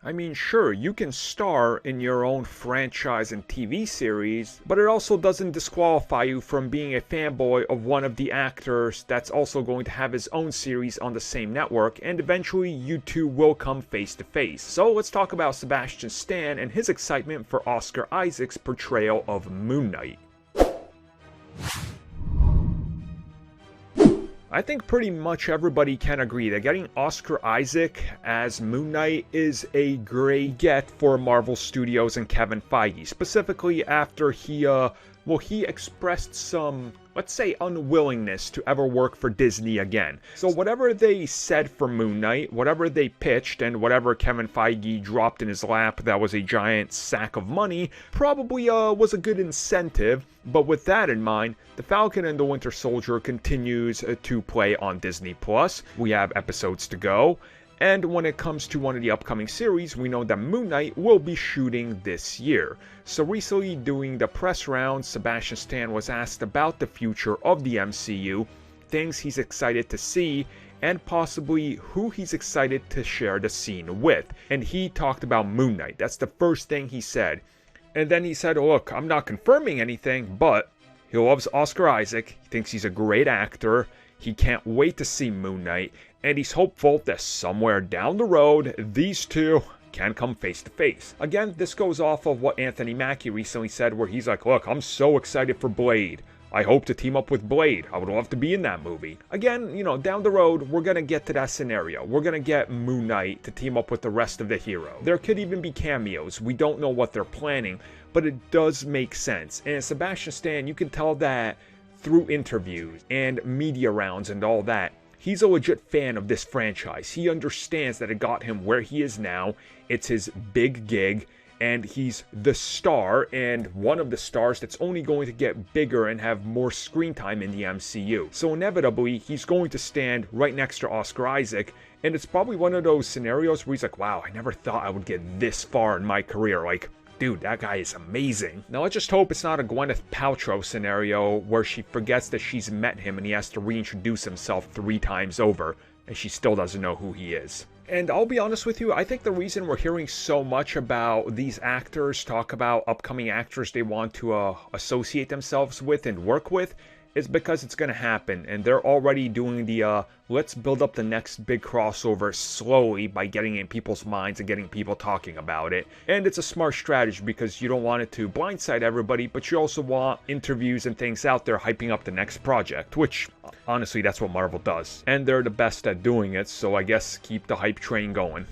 I mean, sure, you can star in your own franchise and TV series, but it also doesn't disqualify you from being a fanboy of one of the actors that's also going to have his own series on the same network, and eventually you two will come face to face. So let's talk about Sebastian Stan and his excitement for Oscar Isaac's portrayal of Moon Knight. I think pretty much everybody can agree that getting Oscar Isaac as Moon Knight is a great get for Marvel Studios and Kevin Feige, specifically after he expressed some, let's say, unwillingness to ever work for Disney again. So whatever they said for Moon Knight, whatever they pitched, and whatever Kevin Feige dropped in his lap that was a giant sack of money, probably was a good incentive. But with that in mind, The Falcon and the Winter Soldier continues to play on Disney+. We have episodes to go. And when it comes to one of the upcoming series, we know that Moon Knight will be shooting this year. So recently, during the press round, Sebastian Stan was asked about the future of the MCU, things he's excited to see, and possibly who he's excited to share the scene with. And he talked about Moon Knight. That's the first thing he said. And then he said, look, I'm not confirming anything, but he loves Oscar Isaac. He thinks he's a great actor. He can't wait to see Moon Knight. And he's hopeful that somewhere down the road, these two can come face to face. Again, this goes off of what Anthony Mackie recently said, where he's like, look, I'm so excited for Blade. I hope to team up with Blade. I would love to be in that movie. Again, you know, down the road, we're going to get to that scenario. We're going to get Moon Knight to team up with the rest of the hero. There could even be cameos. We don't know what they're planning, but it does make sense. And Sebastian Stan, you can tell that through interviews and media rounds and all that. He's a legit fan of this franchise. He understands that it got him where he is now. It's his big gig. And he's the star, and one of the stars that's only going to get bigger and have more screen time in the MCU. So inevitably, he's going to stand right next to Oscar Isaac, and it's probably one of those scenarios where he's like, wow, I never thought I would get this far in my career. Like, dude, that guy is amazing. Now, let's just hope it's not a Gwyneth Paltrow scenario where she forgets that she's met him and he has to reintroduce himself 3 times over, and she still doesn't know who he is. And I'll be honest with you, I think the reason we're hearing so much about these actors talk about upcoming actors they want to associate themselves with and work with is because it's going to happen. And they're already doing the let's build up the next big crossover slowly by getting in people's minds and getting people talking about it. And it's a smart strategy because you don't want it to blindside everybody, but you also want interviews and things out there hyping up the next project, which honestly, that's what Marvel does. And they're the best at doing it, so I guess keep the hype train going.